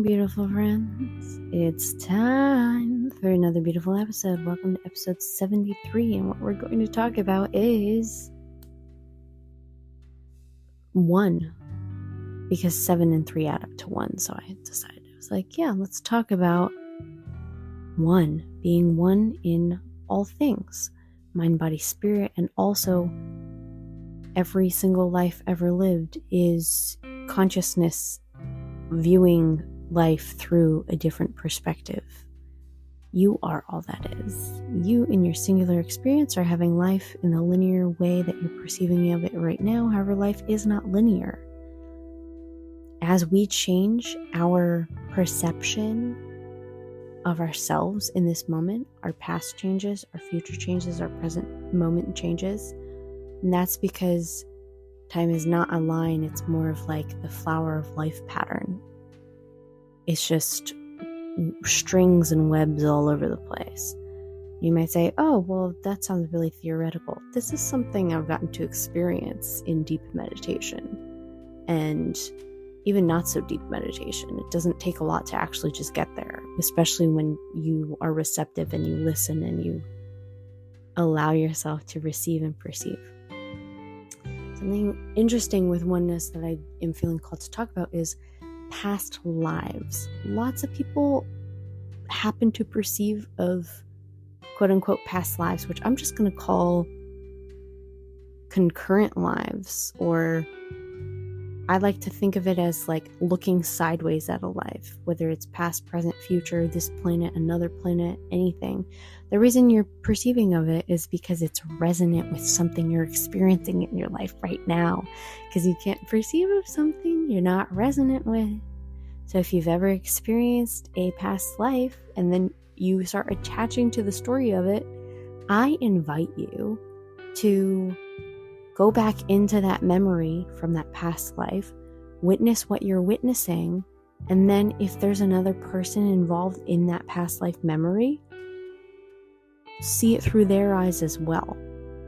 beautiful friends. It's time for another beautiful episode. Welcome to episode 73, and what we're going to talk about is 1, because 7 and 3 add up to 1, so I decided, I was like, yeah, let's talk about 1, being one in all things, mind, body, spirit, and also every single life ever lived is consciousness viewing life through a different perspective. You are all that is. You in your singular experience are having life in the linear way that you're perceiving of it right now. However, life is not linear. As we change our perception of ourselves in this moment, our past changes, our future changes, our present moment changes. And that's because time is not a line, it's more of like the flower of life pattern. It's just strings and webs all over the place. You might say, oh, well, that sounds really theoretical. This is something I've gotten to experience in deep meditation. And even not so deep meditation. It doesn't take a lot to actually just get there, especially when you are receptive and you listen and you allow yourself to receive and perceive. Something interesting with oneness that I am feeling called to talk about is past lives. Lots of people happen to perceive of quote unquote past lives, which I'm just going to call concurrent lives, or I like to think of it as like looking sideways at a life, whether it's past, present, future, this planet, another planet, anything. The reason you're perceiving of it is because it's resonant with something you're experiencing in your life right now, because you can't perceive of something you're not resonant with. So if you've ever experienced a past life and then you start attaching to the story of it, I invite you to go back into that memory from that past life, witness what you're witnessing, and then if there's another person involved in that past life memory, see it through their eyes as well,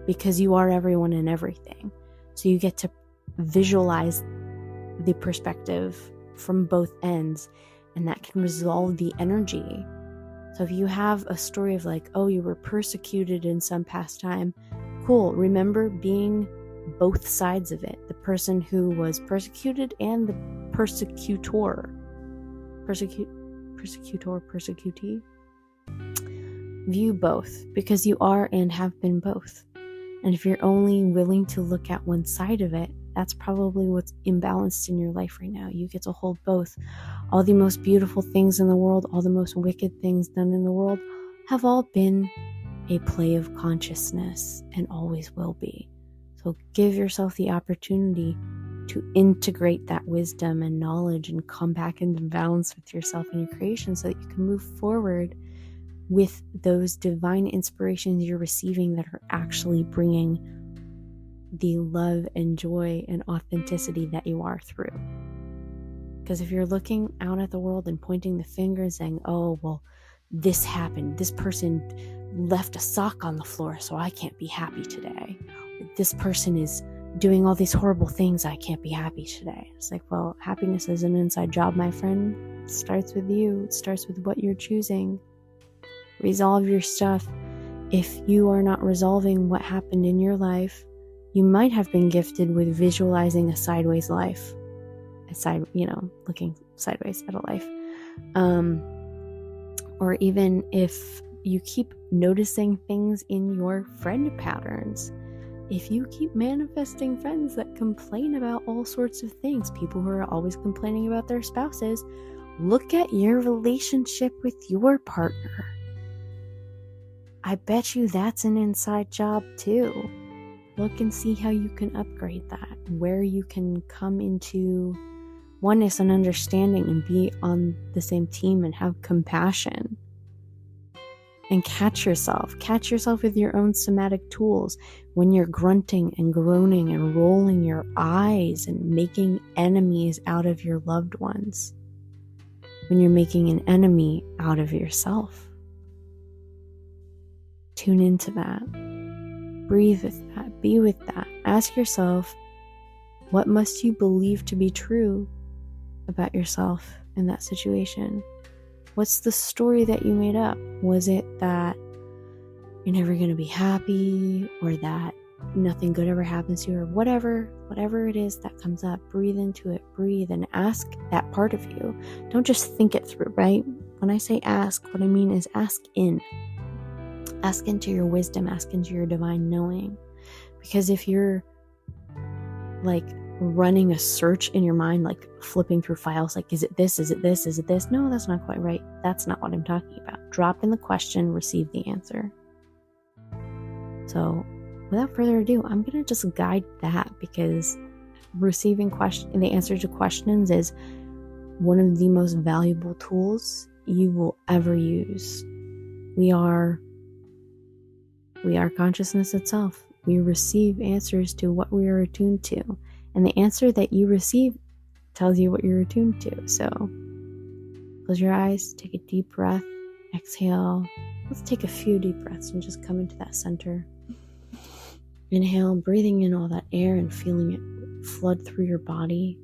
because you are everyone and everything. So you get to visualize the perspective from both ends, and that can resolve the energy. So if you have a story of like, oh, you were persecuted in some past time, cool. Remember being both sides of it. The person who was persecuted and the persecutee. View both, because you are and have been both. And if you're only willing to look at one side of it, that's probably what's imbalanced in your life right now. You get to hold both. All the most beautiful things in the world, all the most wicked things done in the world have all been a play of consciousness and always will be. So give yourself the opportunity to integrate that wisdom and knowledge and come back into balance with yourself and your creation so that you can move forward with those divine inspirations you're receiving that are actually bringing the love and joy and authenticity that you are through. Because if you're looking out at the world and pointing the finger and saying, oh, well, this happened, this person left a sock on the floor, so I can't be happy today. This person is doing all these horrible things, I can't be happy today. It's like, well, happiness is an inside job, my friend. It starts with you. It starts with what you're choosing. Resolve your stuff. If you are not resolving what happened in your life, you might have been gifted with visualizing a sideways life. Looking sideways at a life. Or even if you keep noticing things in your friend patterns, if you keep manifesting friends that complain about all sorts of things, people who are always complaining about their spouses, look at your relationship with your partner. I bet you that's an inside job too. Look and see how you can upgrade that, where you can come into oneness and understanding and be on the same team and have compassion. And catch yourself with your own somatic tools when you're grunting and groaning and rolling your eyes and making enemies out of your loved ones. When you're making an enemy out of yourself. Tune into that. Breathe with that. Be with that. Ask yourself, what must you believe to be true about yourself in that situation? What's the story that you made up? Was it that you're never going to be happy, or that nothing good ever happens to you, or whatever it is that comes up? Breathe into it, breathe, and ask that part of you. Don't just think it through, right? When I say ask, what I mean is ask into your wisdom, ask into your divine knowing. Because if you're like running a search in your mind, like flipping through files, like, is it this, is it this, is it this? No, that's not quite right. That's not what I'm talking about. Drop in the question, receive the answer. So without further ado, I'm going to just guide that, because receiving the answer to questions is one of the most valuable tools you will ever use. We are consciousness itself. We receive answers to what we are attuned to. And the answer that you receive tells you what you're attuned to. So close your eyes, take a deep breath, exhale. Let's take a few deep breaths and just come into that center. Inhale, breathing in all that air and feeling it flood through your body.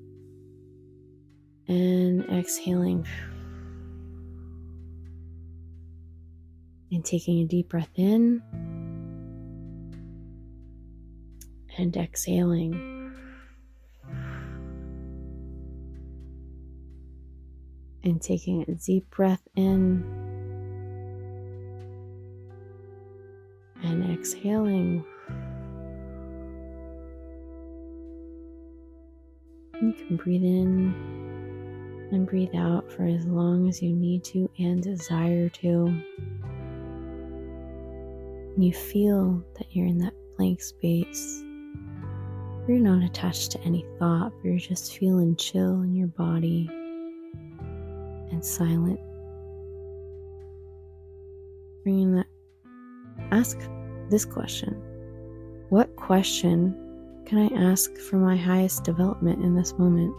And exhaling. And taking a deep breath in. And exhaling. And taking a deep breath in. And exhaling. You can breathe in and breathe out for as long as you need to and desire to. And you feel that you're in that blank space. You're not attached to any thought, but you're just feeling chill in your body and silent. Bringing that, ask this question. What question can I ask for my highest development in this moment?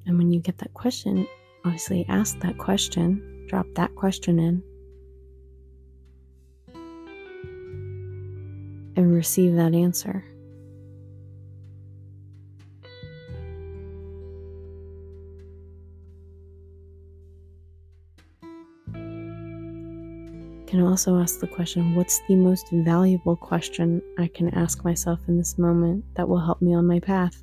And when you get that question, obviously ask that question, drop that question in, and receive that answer. You can also ask the question, what's the most valuable question I can ask myself in this moment that will help me on my path?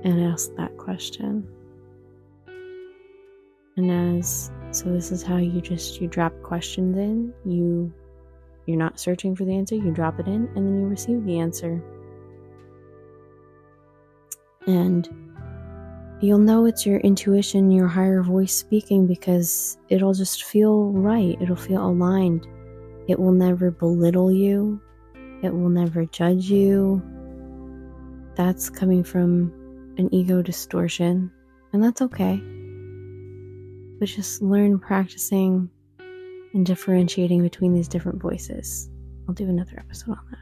And ask that question. And so this is how you drop questions in. You're not searching for the answer, you drop it in, and then you receive the answer. And you'll know it's your intuition, your higher voice speaking, because it'll just feel right. It'll feel aligned. It will never belittle you. It will never judge you. That's coming from an ego distortion, and that's okay. But just learn practicing and differentiating between these different voices. I'll do another episode on that.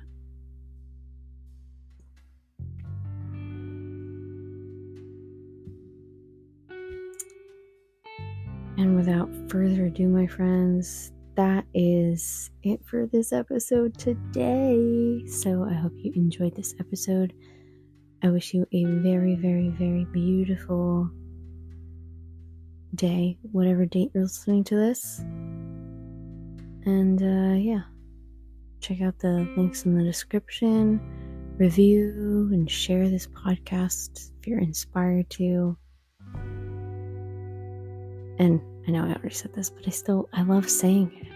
And without further ado, my friends, that is it for this episode today. So I hope you enjoyed this episode. I wish you a very, very, very beautiful day, whatever date you're listening to this. And check out the links in the description. Review and share this podcast if you're inspired to. And I know I already said this, but I love saying it.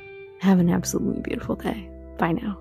Have an absolutely beautiful day. Bye now.